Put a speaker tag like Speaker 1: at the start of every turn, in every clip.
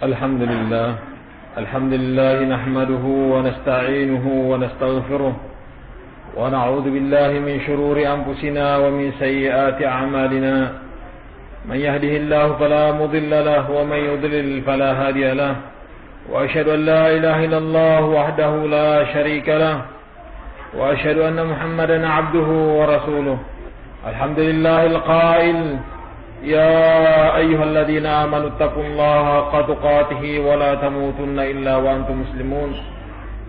Speaker 1: الحمد لله نحمده ونستعينه ونستغفره ونعوذ بالله من شرور أنفسنا ومن سيئات أعمالنا من يهده الله فلا مضل له ومن يضلل فلا هادي له وأشهد أن لا إله إلا الله وحده لا شريك له وأشهد أن محمدا عبده ورسوله الحمد لله القائل يا أيها الذين آمنوا اتقوا الله حق تقاته ولا تموتن إلا وأنتم مسلمون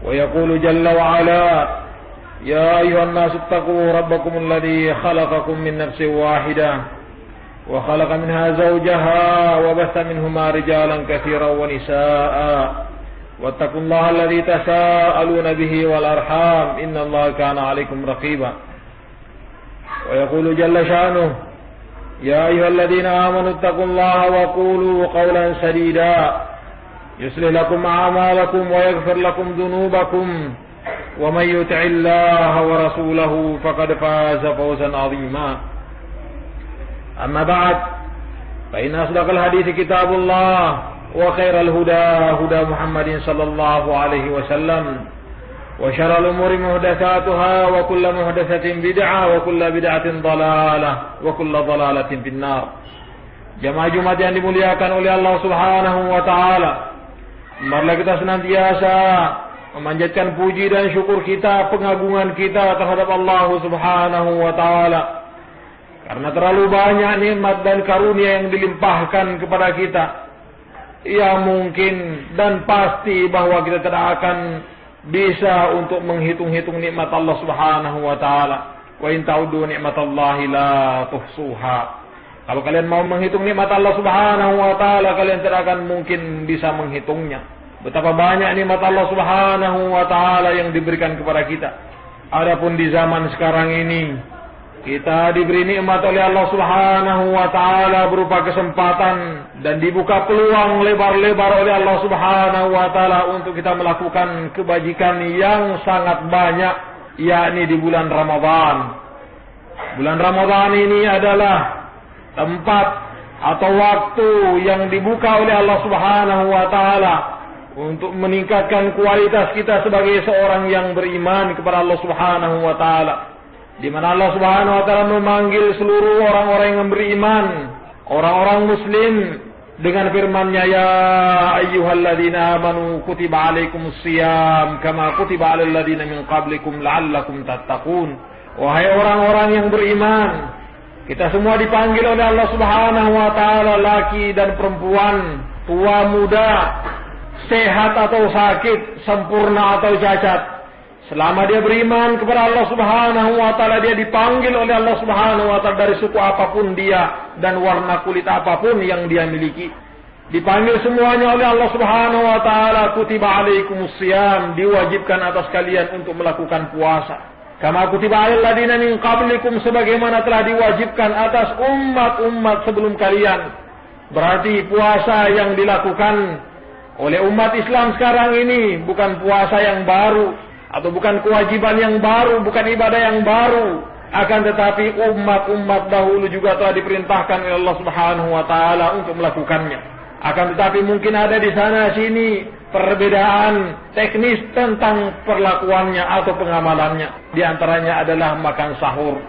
Speaker 1: ويقول جل وعلا يا أيها الناس اتقوا ربكم الذي خلقكم من نفس واحدة وخلق منها زوجها وبث منهما رجالا كثيرا ونساء واتقوا الله الذي تساءلون به والأرحام إن الله كان عليكم رقيبا ويقول جل شأنه يا أيها الذين آمنوا اتقوا الله وقولوا قولا سديدا يصلح لكم أعمالكم ويغفر لكم ذنوبكم ومن يطع الله ورسوله فقد فاز فوزا عظيما أما بعد فإن أصدق الحديث كتاب الله وخير الهدى هدى محمد صلى الله عليه وسلم وشر الأمور محدثاتها وكل محدثة بدعة وكل بدعة ضلالة وكل ضلالة في النار. Jamaah Jumat yang dimuliakan oleh Allah Subhanahu wa taala, marilah kita senantiasa memanjatkan puji dan syukur kita, pengagungan kita terhadap Allah Subhanahu wa taala. Karena terlalu banyak nikmat dan karunia yang dilimpahkan kepada kita. Ya mungkin dan pasti bahwa kita tidak akan bisa untuk menghitung-hitung nikmat Allah Subhanahu wa taala. Wa in ta'uddu ni'matallahi la tuhsuha. Kalau kalian mau menghitung nikmat Allah Subhanahu wa taala, kalian tidak akan mungkin bisa menghitungnya. Betapa banyak nikmat Allah Subhanahu wa taala yang diberikan kepada kita. Adapun di zaman sekarang ini, kita diberi nikmat oleh Allah Subhanahu wa taala berupa kesempatan dan dibuka peluang lebar-lebar oleh Allah Subhanahu wa taala untuk kita melakukan kebajikan yang sangat banyak, yakni di bulan Ramadan. Bulan Ramadan ini adalah tempat atau waktu yang dibuka oleh Allah Subhanahu wa taala untuk meningkatkan kualitas kita sebagai seorang yang beriman kepada Allah Subhanahu wa taala. Di mana Allah Subhanahu wa taala memanggil seluruh orang-orang yang beriman, orang-orang muslim dengan firman-Nya, ya ayyuhalladzina amanu kutiba alaikumus shiyam kama kutiba alal ladzina min qablikum la'allakum tattaqun. Wahai orang-orang yang beriman, kita semua dipanggil oleh Allah Subhanahu wa taala, laki dan perempuan, tua muda, sehat atau sakit, sempurna atau cacat. Selama dia beriman kepada Allah Subhanahu wa taala, dia dipanggil oleh Allah Subhanahu wa taala dari suku apapun dia dan warna kulit apapun yang dia miliki. Dipanggil semuanya oleh Allah Subhanahu wa taala, kutiba alaikumus shiyam, diwajibkan atas kalian untuk melakukan puasa. Kama kutiba alal ladzina min qablikum, sebagaimana telah diwajibkan atas umat-umat sebelum kalian. Berarti puasa yang dilakukan oleh umat Islam sekarang ini bukan puasa yang baru, atau bukan kewajiban yang baru, bukan ibadah yang baru. Akan tetapi umat-umat dahulu juga telah diperintahkan oleh Allah Subhanahu wa taala untuk melakukannya. Akan tetapi mungkin ada di sana sini perbedaan teknis tentang perlakuannya atau pengamalannya. Di antaranya adalah makan sahur.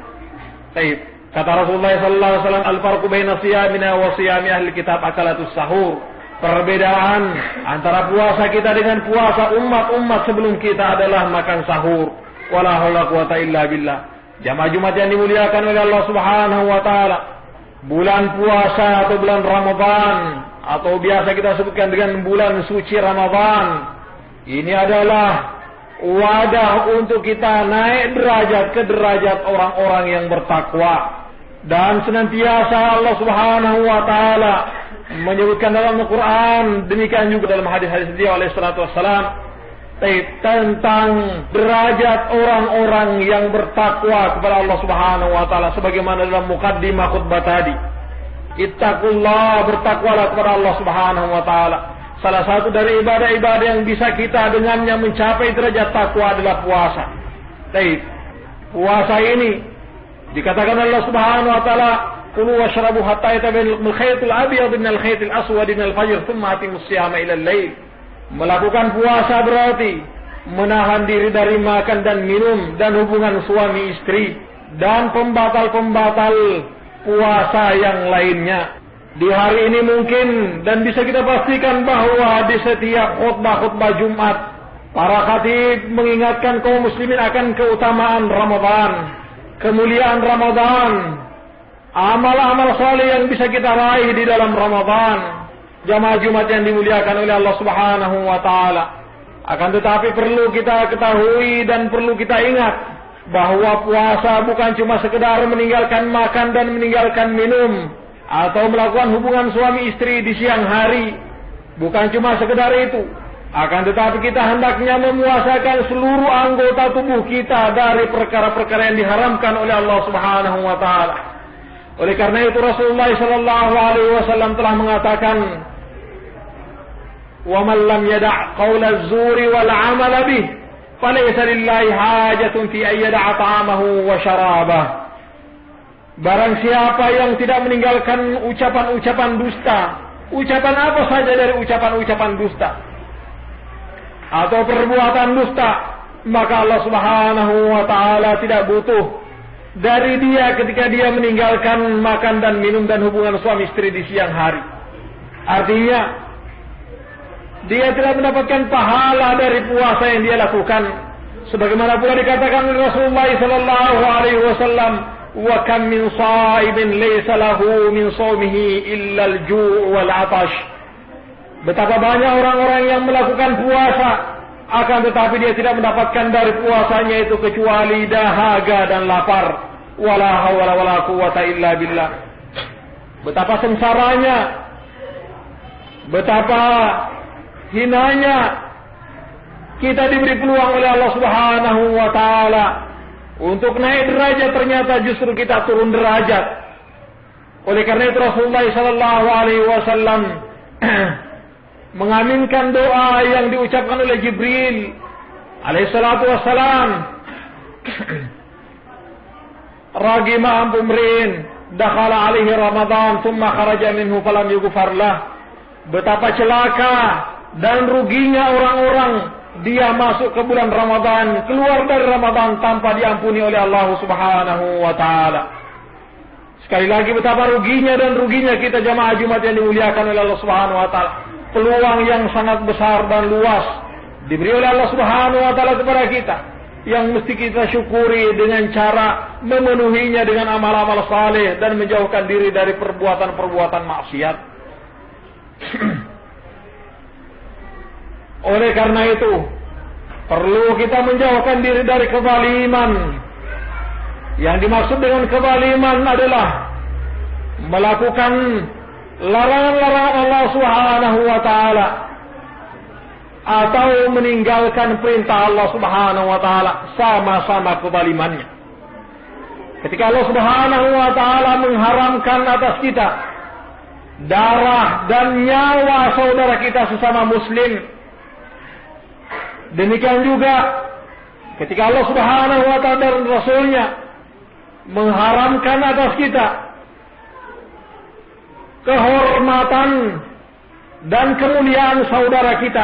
Speaker 1: Baik, kata Rasulullah sallallahu alaihi wasallam, al-farqu baina siyamina wa siyami ahli kitab akalatus sahur. Perbedaan antara puasa kita dengan puasa umat-umat sebelum kita adalah makan sahur. Wala haula quwata illa billah. Jamaah Jumat yang dimuliakan oleh Allah Subhanahu wa taala, bulan puasa atau bulan Ramadan, atau biasa kita sebutkan dengan bulan suci Ramadan, ini adalah wadah untuk kita naik derajat ke derajat orang-orang yang bertakwa. Dan senantiasa Allah Subhanahu wa taala menyebutkan dalam Al-Quran, demikian juga dalam hadis-hadis dia alaihi salatu wassalam, tentang derajat orang-orang yang bertakwa kepada Allah Subhanahu wa taala, sebagaimana dalam muqaddimah khutbah tadi. Ittaqullah, bertakwalah kepada Allah Subhanahu wa taala. Salah satu dari ibadah-ibadah yang bisa kita dengannya mencapai derajat takwa adalah puasa. Puasa ini dikatakan Allah Subhanahu wa taala kulu washrabu hatta yatabayyana al-khaytul abyad min al-khaytil aswad min al-fajr thumma atimus siyama ila al-lail. Melakukan puasa berarti menahan diri dari makan dan minum dan hubungan suami istri dan pembatal-pembatal puasa yang lainnya. Di hari ini mungkin dan bisa kita pastikan bahwa di setiap khutbah-khutbah Jumat para khatib mengingatkan kaum muslimin akan keutamaan Ramadan, kemuliaan Ramadan, amal-amal saleh yang bisa kita raih di dalam Ramadan. Jamaah Jumat yang dimuliakan oleh Allah Subhanahu wa taala. Akan tetapi perlu kita ketahui dan perlu kita ingat bahwa puasa bukan cuma sekedar meninggalkan makan dan meninggalkan minum atau melakukan hubungan suami istri di siang hari. Bukan cuma sekedar itu. Akan tetapi kita hendaknya memuasakan seluruh anggota tubuh kita dari perkara-perkara yang diharamkan oleh Allah Subhanahu wa taala. Oleh karena itu Rasulullah sallallahu alaihi wasallam telah mengatakan, "Wa man lam yada' qaula az-zuri wal 'amala bih, falaysa lillahi hajatun fi an yada'a ta'amahu wa syarabah." Barang siapa yang tidak meninggalkan ucapan-ucapan dusta, ucapan apa saja dari ucapan-ucapan dusta atau perbuatan dusta, maka Allah Subhanahu wa taala tidak butuh dari dia ketika dia meninggalkan makan dan minum dan hubungan suami istri di siang hari. Artinya dia tidak mendapatkan pahala dari puasa yang dia lakukan. Sebagaimana pula dikatakan oleh Rasulullah sallallahu alaihi wasallam, "Wa kam min sha'ibin laysa lahu min shaumihi illa al-ju' wal 'atash." Betapa banyak orang-orang yang melakukan puasa akan tetapi dia tidak mendapatkan dari puasanya itu kecuali dahaga dan lapar. Wala haula wala quwwata illa billah. Betapa sengsaranya, betapa hinanya kita diberi peluang oleh Allah Subhanahu wa taala untuk naik derajat, ternyata justru kita turun derajat. Oleh karena itu Rasulullah sallallahu alaihi wasallam mengaminkan doa yang diucapkan oleh Jibril alaihi salatu wassalam. Ragima ampumrin dakhala alaihi Ramadan thumma kharaja minhu falam yughfar lah. Betapa celaka dan ruginya orang-orang dia masuk ke bulan Ramadan, keluar dari Ramadan tanpa diampuni oleh Allah Subhanahu wa taala. Sekali lagi betapa ruginya dan ruginya kita jamaah Jumat yang dimuliakan oleh Allah Subhanahu wa taala. Peluang yang sangat besar dan luas diberi oleh Allah Subhanahu wa taala kepada kita, yang mesti kita syukuri dengan cara memenuhinya dengan amal-amal saleh dan menjauhkan diri dari perbuatan-perbuatan maksiat. Oleh karena itu perlu kita menjauhkan diri dari kezaliman. Yang dimaksud dengan kezaliman adalah melakukan larangan-larangan Allah Subhanahu wa taala atau meninggalkan perintah Allah Subhanahu wa taala, sama-sama kezalimannya. Ketika Allah Subhanahu wa taala mengharamkan atas kita darah dan nyawa saudara kita sesama muslim, demikian juga ketika Allah Subhanahu wa taala dan Rasulnya mengharamkan atas kita kehormatan dan kemuliaan saudara kita,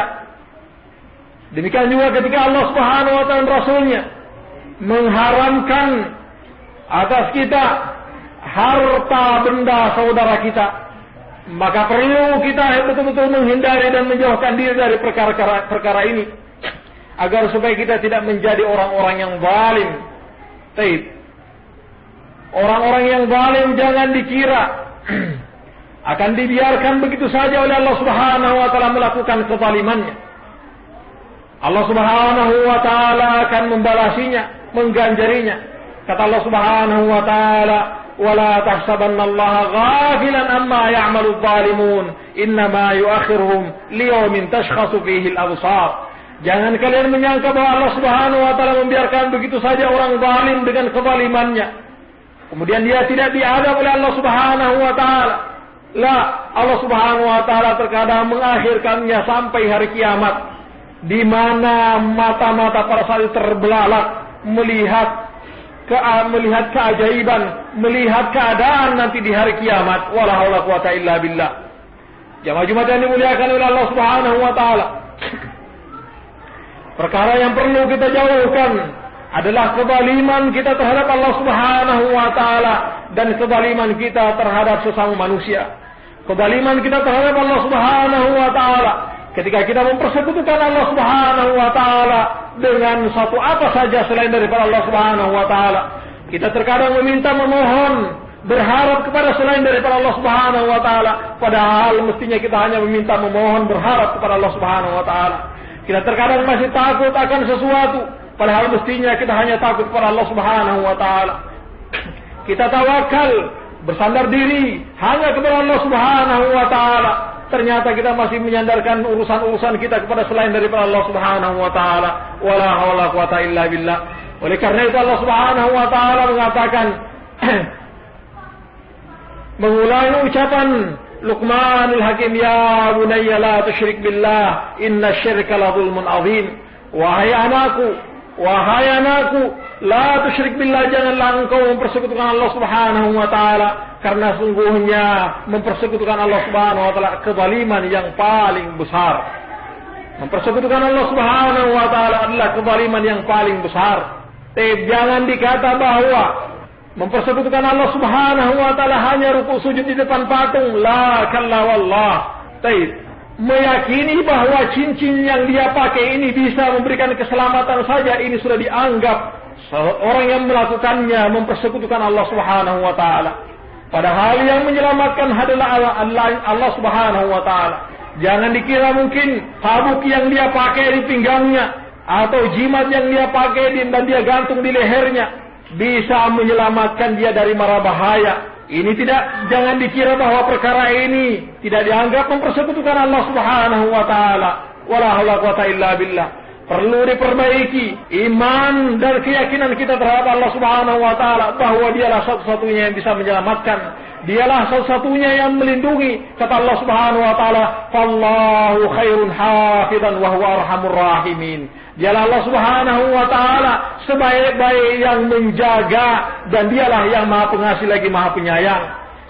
Speaker 1: demikian juga ketika Allah Subhanahu wa taala dan Rasulnya mengharamkan atas kita harta benda saudara kita, maka perlu kita betul-betul menghindari dan menjauhkan diri dari perkara ini, agar supaya kita tidak menjadi orang-orang yang zalim. Taib. Orang-orang yang zalim jangan dikira akan dibiarkan begitu saja oleh Allah Subhanahu wa taala melakukan kezalimannya. Allah Subhanahu wa taala akan membalasinya, mengganjarinya. Kata Allah Subhanahu wa taala, "Wala tahsabannallaha ghafilan amma ya'malu adh-dhalimun, innama yu'akhiruhum liyawmin tashkhasu fihi al-absar." Jangan kalian menyangka bahwa Allah Subhanahu wa taala membiarkan begitu saja orang zalim dengan kezalimannya, kemudian dia tidak diadab oleh Allah Subhanahu wa taala. La, Allah Subhanahu wa taala terkadang mengakhirkannya sampai hari kiamat, di mana mata-mata para sahabat terbelalak melihat melihat keajaiban, melihat keadaan nanti di hari kiamat. Wala haula quwata illa billah. Jamaah Jumat yang dimuliakan oleh Allah Subhanahu wa taala. Perkara yang perlu kita jauhkan adalah kezaliman kita terhadap Allah Subhanahu wa taala dan kezaliman kita terhadap sesama manusia. Kezaliman kita terhadap Allah Subhanahu wa taala ketika kita mempersekutukan Allah Subhanahu wa taala dengan satu apa saja selain daripada Allah Subhanahu wa taala. Kita terkadang memohon, berharap kepada selain daripada Allah Subhanahu wa taala, padahal mestinya kita hanya memohon, berharap kepada Allah Subhanahu wa taala. Kita terkadang masih takut akan sesuatu, padahal mestinya kita hanya takut kepada Allah Subhanahu wa taala. Kita tawakal, bersandar diri hanya kepada Allah Subhanahu wa taala. Ternyata kita masih menyandarkan urusan-urusan kita kepada selain daripada Allah Subhanahu wa taala. Wala haula quwata illa billah. Oleh karena itu Allah Subhanahu wa taala mengatakan mengulangi ucapan Luqmanul Hakim, ya bunayya la tusyrik billah innasyirka la dzulmun adzim. Wahai anakku, la tusyrik billah, janganlah engkau mempersekutukan Allah Subhanahu wa taala, karena sungguhnya mempersekutukan Allah Subhanahu wa taala kezaliman yang paling besar. Mempersekutukan Allah Subhanahu wa taala adalah kezaliman yang paling besar. Jangan dikata bahwa mempersekutukan Allah Subhanahu wa taala hanya rukuk sujud di depan patung. La kalla wallah. Meyakini bahwa cincin yang dia pakai ini bisa memberikan keselamatan saja, ini sudah dianggap orang yang melakukannya mempersekutukan Allah Subhanahu wa taala. Padahal yang menyelamatkan adalah Allah Subhanahu wa taala. Jangan dikira mungkin sabuk yang dia pakai di pinggangnya atau jimat yang dia pakai dan dia gantung di lehernya bisa menyelamatkan dia dari mara bahaya. Ini tidak, jangan dikira bahwa perkara ini tidak dianggap mempersekutukan Allah Subhanahu wa taala. Wala haula quwata illa billah. Perlu diperbaiki iman dan keyakinan kita terhadap Allah Subhanahu wa taala bahwa dialah satu-satunya yang bisa menyelamatkan. Dialah satu-satunya yang melindungi. Kata Allah Subhanahu wa taala, "Fallahu khairun hafizan wa huwa arhamur rahimin." Dialah Allah Subhanahu wa taala sebaik-baik yang menjaga, dan dialah yang Maha Pengasih lagi Maha Penyayang.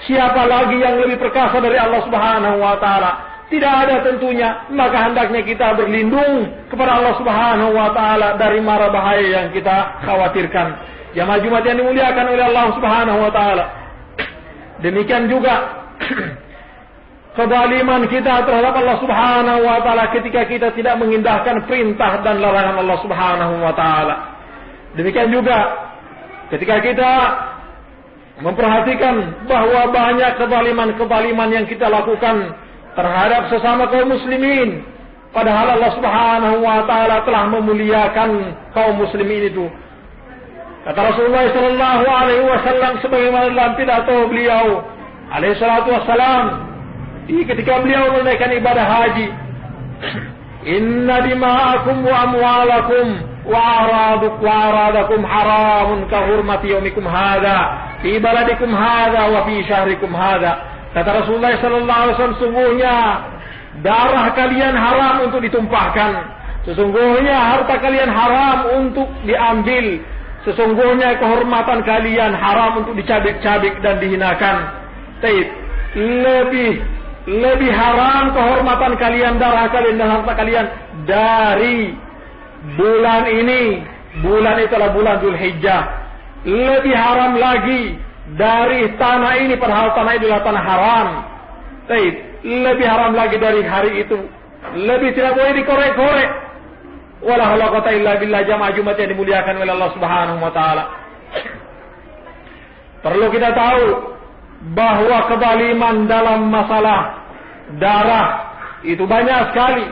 Speaker 1: Siapa lagi yang lebih perkasa dari Allah Subhanahu wa taala? Tidak ada tentunya. Maka hendaknya kita berlindung kepada Allah Subhanahu wa taala dari mara bahaya yang kita khawatirkan. Jamaah Jumat yang dimuliakan oleh Allah Subhanahu wa taala. Demikian juga kezaliman kita terhadap Allah Subhanahu wa taala ketika kita tidak mengindahkan perintah dan larangan Allah Subhanahu wa taala. Demikian juga ketika kita memperhatikan bahwa banyak kezaliman yang kita lakukan terhadap sesama kaum muslimin, padahal Allah Subhanahu wa taala telah memuliakan kaum muslimin itu. Kata Rasulullah sallallahu alaihi wasallam sebagaimana dalam pidato beliau alaihi salatu wassalam ketika beliau menunaikan ibadah haji, inna dima'akum wa amwalakum wa aradakum haramun ka hurmati yaumikum hadha fi baladikum hadha wa fi syahrikum hadha. Kata Rasulullah sallallahu alaihi wasallam, sungguhnya darah kalian haram untuk ditumpahkan, sesungguhnya harta kalian haram untuk diambil, sesungguhnya kehormatan kalian haram untuk dicabik-cabik dan dihinakan. Lebih haram kehormatan kalian, darah kalian dan harta kalian dari bulan ini. Bulan itulah bulan Dzulhijjah. Lebih haram lagi dari tanah ini, padahal tanah itu adalah tanah haram. Lebih haram lagi dari hari itu. Lebih tidak boleh dikorek-korek. Wala haula quwata illa billah. Jamaah Jumat yang dimuliakan oleh Allah Subhanahu wa taala. Perlu kita tahu bahwa kezaliman dalam masalah darah itu banyak sekali,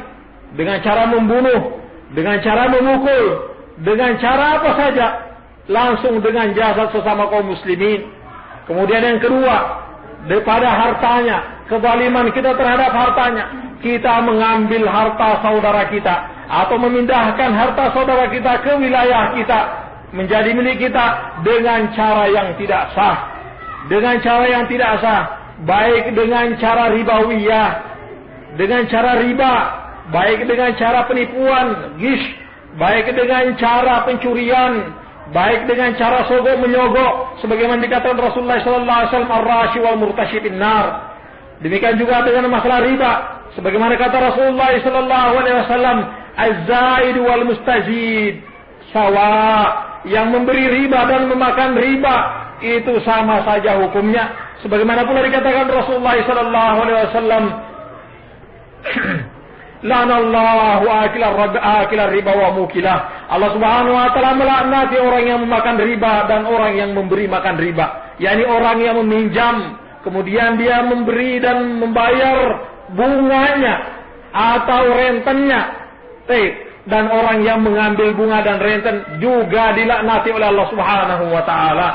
Speaker 1: dengan cara membunuh, dengan cara memukul, dengan cara apa saja, langsung dengan jasad sesama kaum muslimin. Kemudian yang kedua, daripada hartanya, kezaliman kita terhadap hartanya, kita mengambil harta saudara kita atau memindahkan harta saudara kita ke wilayah kita menjadi milik kita dengan cara yang tidak sah. Dengan cara yang tidak sah, baik dengan cara ribawiyah, dengan cara riba, baik dengan cara penipuan, ghish, baik dengan cara pencurian,
Speaker 2: baik dengan cara sogok menyogok sebagaimana dikatakan Rasulullah sallallahu alaihi wasallam ar-rashi wal murtashi finnar. Demikian juga dengan masalah riba sebagaimana kata Rasulullah sallallahu alaihi wasallam az-zaid wal mustazid sawa. Yang memberi riba dan memakan riba itu sama saja hukumnya sebagaimana pula dikatakan Rasulullah sallallahu alaihi wasallam lanallahu akilar riba wa mukilah. Allah Subhanahu wa taala melaknati orang yang memakan riba dan orang yang memberi makan riba, yakni orang yang meminjam kemudian dia memberi dan membayar bunganya atau rentennya, dan orang yang mengambil bunga dan renten juga dilaknati oleh Allah Subhanahu wa taala.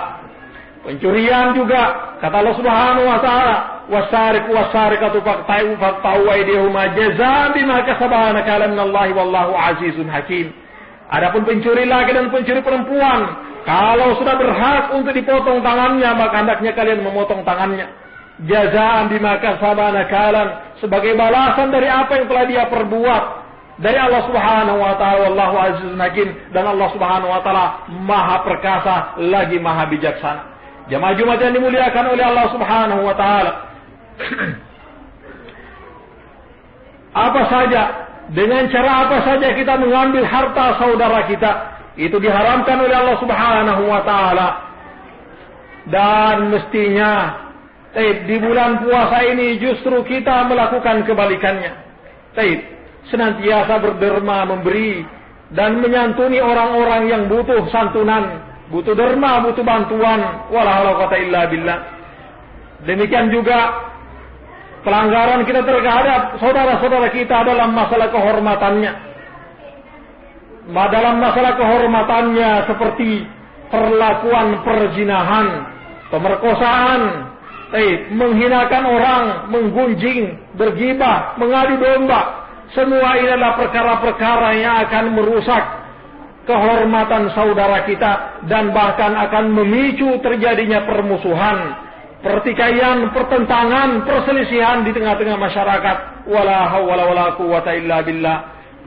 Speaker 2: Pencurian juga kata Allah Subhanahu wa taala wasariqu wasariqatu faqta'u aydihuma jazaa'an bima kasaba nakalan minallahi wallahu azizun hakim. Adapun pencuri laki dan pencuri perempuan, kalau sudah berhak untuk dipotong tangannya, maka hendaknya kalian memotong tangannya. Jazaa'an bima kasaba nakalan, sebagai balasan dari apa yang telah dia perbuat dari Allah Subhanahu wa taala, wallahu azizun hakim, dan Allah Subhanahu wa taala Maha perkasa lagi Maha bijaksana. Jamaah Jumat yang dimuliakan oleh Allah Subhanahu wa taala. Apa saja, dengan cara apa saja kita mengambil harta saudara kita, itu diharamkan oleh Allah Subhanahu wa taala. Dan mestinya di bulan puasa ini justru kita melakukan kebalikannya. Senantiasa berderma memberi dan menyantuni orang-orang yang butuh santunan, butuh derma, butuh bantuan. Wala haula quwata illa billah. Demikian juga pelanggaran kita terhadap saudara-saudara kita dalam masalah kehormatannya. Dalam masalah kehormatannya seperti perlakuan perzinahan, pemerkosaan, menghinakan orang, menggunjing, bergibah, mengadu domba. Semua ini adalah perkara-perkara yang akan merusak kehormatan saudara kita dan bahkan akan memicu terjadinya permusuhan, pertikaian, pertentangan, perselisihan di tengah-tengah masyarakat. Wala haula wala quwata illa billah.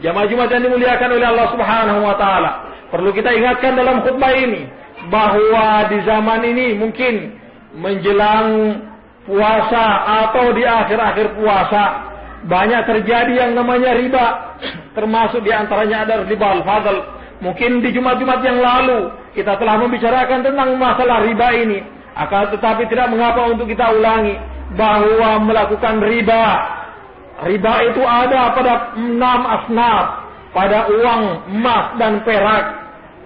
Speaker 2: Jamaah Jumat yang dimuliakan oleh Allah Subhanahu wa taala, perlu kita ingatkan dalam khutbah ini bahwa di zaman ini mungkin menjelang puasa atau di akhir-akhir puasa banyak terjadi yang namanya riba, termasuk di antaranya ada riba al-fadl. Mungkin di Jumat-Jumat yang lalu kita telah membicarakan tentang masalah riba ini, akan tetapi tidak mengapa untuk kita ulangi bahwa melakukan riba itu ada pada 6 asnaf, pada uang emas dan perak,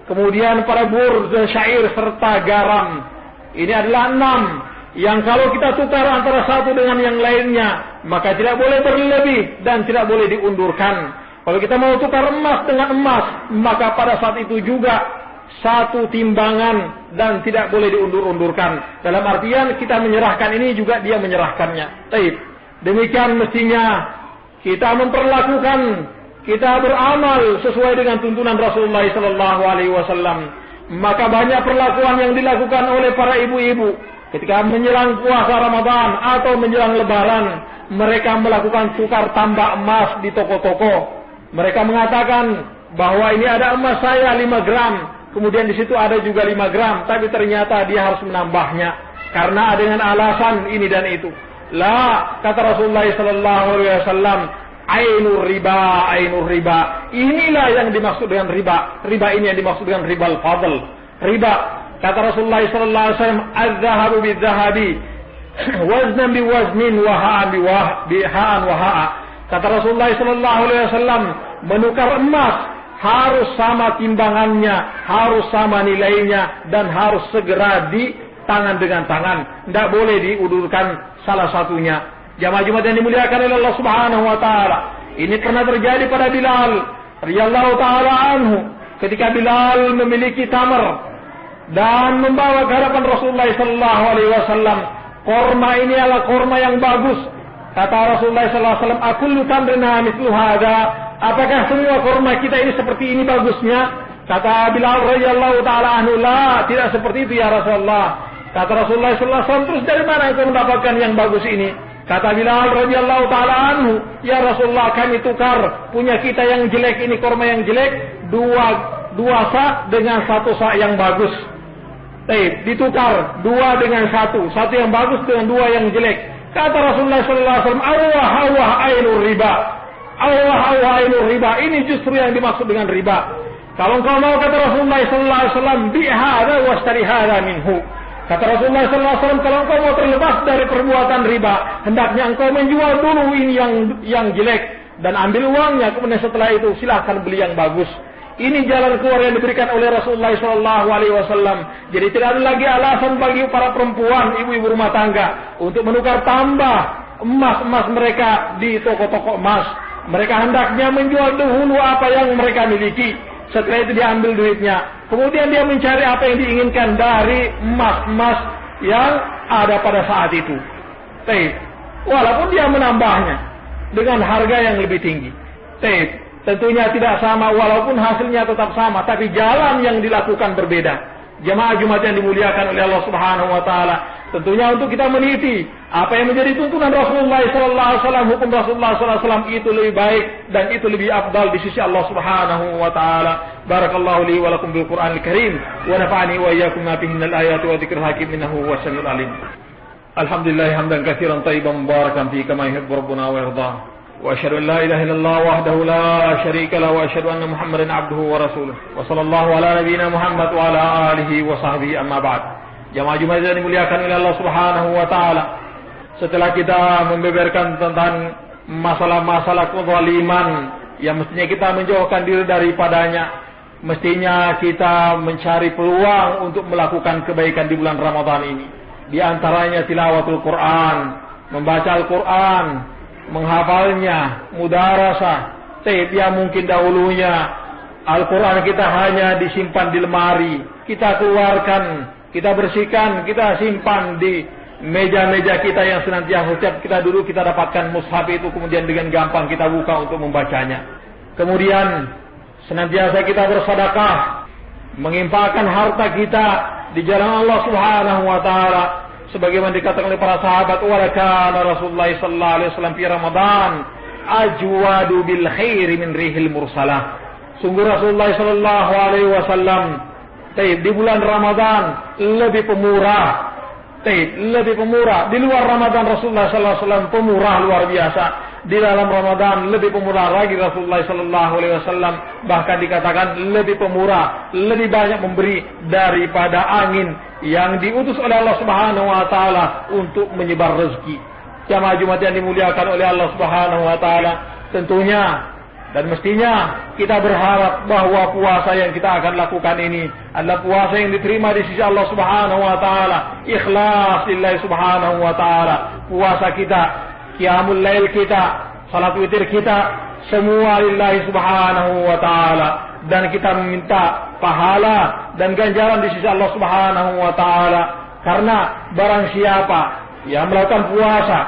Speaker 2: kemudian pada bur dan syair serta garam. Ini adalah 6 yang kalau kita tukar antara satu dengan yang lainnya, maka tidak boleh berlebih dan tidak boleh diundurkan. Kalau kita mau tukar emas dengan emas, maka pada saat itu juga satu timbangan dan tidak boleh diundur-undurkan. Dalam artian kita menyerahkan ini juga dia menyerahkannya. Demikian mestinya kita memperlakukan, kita beramal sesuai dengan tuntunan Rasulullah sallallahu alaihi wasallam. Maka banyak perlakuan yang dilakukan oleh para ibu-ibu ketika menjelang puasa Ramadan atau menjelang Lebaran, mereka melakukan tukar tambah emas di toko-toko. Mereka mengatakan bahwa ini ada emas saya 5 gram, kemudian di situ ada juga 5 gram, tapi ternyata dia harus menambahnya karena dengan alasan ini dan itu. La, kata Rasulullah sallallahu alaihi wasallam, ainur riba. Inilah yang dimaksud dengan riba. Riba ini yang dimaksud dengan riba al-fadl. Riba, kata Rasulullah sallallahu alaihi wasallam, az-zahabu bil-zahabi, waznan bi-waznin, wa ha'an bi-ha'an wa ha'a. Kata Rasulullah sallallahu alaihi wasallam, menukar emas harus sama timbangannya, harus sama nilainya, dan harus segera di tangan dengan tangan. Tidak boleh diundurkan salah satunya. Jamaah Jumat yang dimuliakan oleh Allah Subhanahu wa taala. Ini pernah terjadi pada Bilal radhiyallahu taala anhu, ketika Bilal memiliki tamar dan membawa ke hadapan Rasulullah sallallahu alaihi wasallam. Korma ini adalah korma yang bagus. Kata Rasulullah sallallahu alaihi wasallam, "Akullu tamrina mithlu hada?" Apakah semua korma kita ini seperti ini bagusnya? Kata Bilal radhiyallahu taala anhu, "La, tidak seperti itu ya Rasulullah." Kata Rasulullah sallallahu alaihi wasallam, "Terus dari mana engkau mendapatkan yang bagus ini?" Kata Bilal radhiyallahu taala anhu, "Ya Rasulullah, kami tukar punya kita yang jelek ini, korma yang jelek, 2 2 sa dengan 1 sa yang bagus. Ditukar 2 dengan 1 yang bagus dengan 2 yang jelek. Kata Rasulullah sallallahu alaihi wasallam, "Awah ainur riba." Awah ainur riba. Ini justru yang dimaksud dengan riba. Kalau engkau mau, kata Rasulullah sallallahu alaihi wasallam, "Bi hadza washtari hadza minhu." Kata Rasulullah sallallahu alaihi wasallam, kalau engkau mau terlepas dari perbuatan riba, hendaknya engkau menjual dulu ini yang jelek dan ambil uangnya, kemudian setelah itu silahkan beli yang bagus. Ini jalan keluar yang diberikan oleh Rasulullah sallallahu alaihi wasallam. Jadi tidak ada lagi alasan bagi para perempuan, ibu-ibu rumah tangga untuk menukar tambah emas mereka di toko-toko emas. Mereka hendaknya menjual dahulu apa yang mereka miliki. Setelah itu diambil duitnya. Kemudian dia mencari apa yang diinginkan dari emas yang ada pada saat itu. Walaupun dia menambahnya dengan harga yang lebih tinggi. Tentunya tidak sama, walaupun hasilnya tetap sama, tapi jalan yang dilakukan berbeda. Jemaah Jumat yang dimuliakan oleh Allah Subhanahu wa taala, tentunya untuk kita meniti apa yang menjadi tuntunan Rasulullah sallallahu alaihi wasallam, hukum Rasulullah sallallahu alaihi wasallam itu lebih baik dan itu lebih afdal di sisi Allah Subhanahu wa taala. Barakallahu li wa lakum bil Qur'anil Karim wa nafa'ani wa iyyakum ma fihi minal ayati wa dzikril hakim innahu huwas samiul alim. Alhamdulillah hamdan katsiran tayyiban mubarakan fi kama yuhibbu rabbuna wa yarda. وأشهد أن لا إله إلا الله وحده لا شريك له وأشهد أن محمدا عبده ورسوله وصلى الله على نبينا محمد وعلى آله وصحبه أما بعد. Jamaah Jumat yang dimuliakan oleh Allah Subhanahu wa taala, setelah kita membeberkan tentang masalah-masalah kezaliman yang mestinya kita menjauhkan diri daripadanya, mestinya kita mencari peluang untuk melakukan kebaikan di bulan Ramadan ini. Di antaranya tilawatul Quran, membaca Al-Quran, menghafalnya, mudarasah. Yang mungkin dahulunya Al-Quran kita hanya disimpan di lemari, kita keluarkan, kita bersihkan, kita simpan di meja-meja kita yang senantiasa setiap kita duduk kita dapatkan mushaf itu, kemudian dengan gampang kita buka untuk membacanya. Kemudian senantiasa kita bersedekah, menginfakkan harta kita di jalan Allah Subhanahu wa taala. Sebagaimana dikatakan oleh para sahabat, wa kana Rasulullah sallallahu alaihi wasallam fi Ramadan ajwadu bil khairi min rihil mursalah. Sungguh Rasulullah sallallahu alaihi wasallam di bulan Ramadan lebih pemurah. Lebih pemurah. Di luar Ramadan Rasulullah sallallahu alaihi wasallam pemurah luar biasa. Di dalam Ramadan lebih pemurah lagi Rasulullah sallallahu alaihi wasallam, bahkan dikatakan lebih pemurah, lebih banyak memberi daripada angin yang diutus oleh Allah Subhanahu wa taala untuk menyebar rezeki. Jamaah Jumat yang dimuliakan oleh Allah Subhanahu wa taala, tentunya dan mestinya kita berharap bahwa puasa yang kita akan lakukan ini adalah puasa yang diterima di sisi Allah Subhanahu wa taala, ikhlas lillahi Subhanahu wa taala. Puasa kita, qiyamul lail kita, salat witir kita, semua lillahi Subhanahu wa taala, dan kita meminta pahala dan ganjaran di sisi Allah Subhanahu wa taala. Karena barang siapa yang melakukan puasa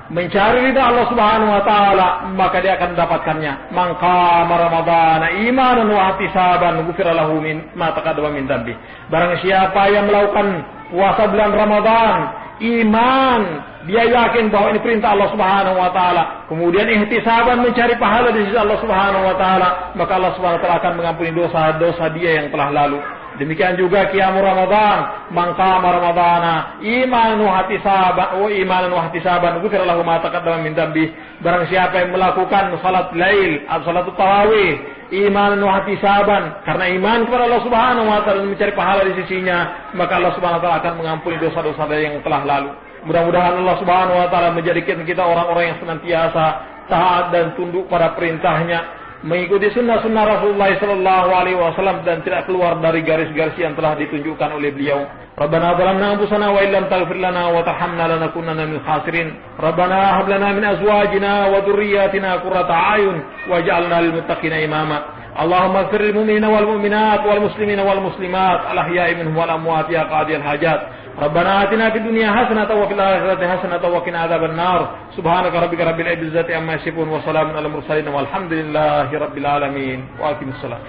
Speaker 2: mencari ridha Allah Subhanahu wa taala, maka dia akan mendapatkannya. Man qama ramadhana imanan wa ihtisaban ghufira lahu ma taqaddama min dhanbi. Barang siapa yang melakukan puasa bulan Ramadan, iman, dia yakin bahwa ini perintah Allah Subhanahu wa taala, kemudian ihtisaban mencari pahala di sisi Allah Subhanahu wa taala, maka Allah Subhanahu wa taala akan mengampuni dosa-dosa dia yang telah lalu. Demikian juga qiyamul Ramadan, man qama ramadhana imanan wa ihtisaban ghufira lahu ma taqaddama min dhanbi. Barang siapa yang melakukan salat lail atau salat tarawih imanan wa ihtisaban, karena iman kepada Allah Subhanahu wa taala dan mencari pahala di sisinya, maka Allah Subhanahu wa taala akan mengampuni dosa-dosa yang telah lalu. Mudah-mudahan Allah Subhanahu wa taala menjadikan kita orang-orang yang senantiasa taat dan tunduk pada perintahnya, mengikuti sunnah-sunnah Rasulullah sallallahu alaihi wasallam dan tidak keluar dari garis-garis yang telah ditunjukkan oleh beliau. Rabbana zalamna anfusana wa illam taghfir lana wa tarhamna lanakunanna minal khasirin. Rabbana hab lana min azwajina wa dhurriyyatina qurrata a'yun waj'alna lil muttaqina imama. Allahumma ighfir lil mu'minina wal mu'minat wal muslimina wal muslimat al ahya'i minhum wal amwat ya qadiyal hajat. ربنا آتنا في الدنيا حسنة وفي الآخرة حسنة وقنا عذاب النار سبحانك ربك رب العزة عما يصفون وسلام على المرسلين والحمد لله رب العالمين وأقم الصلاة.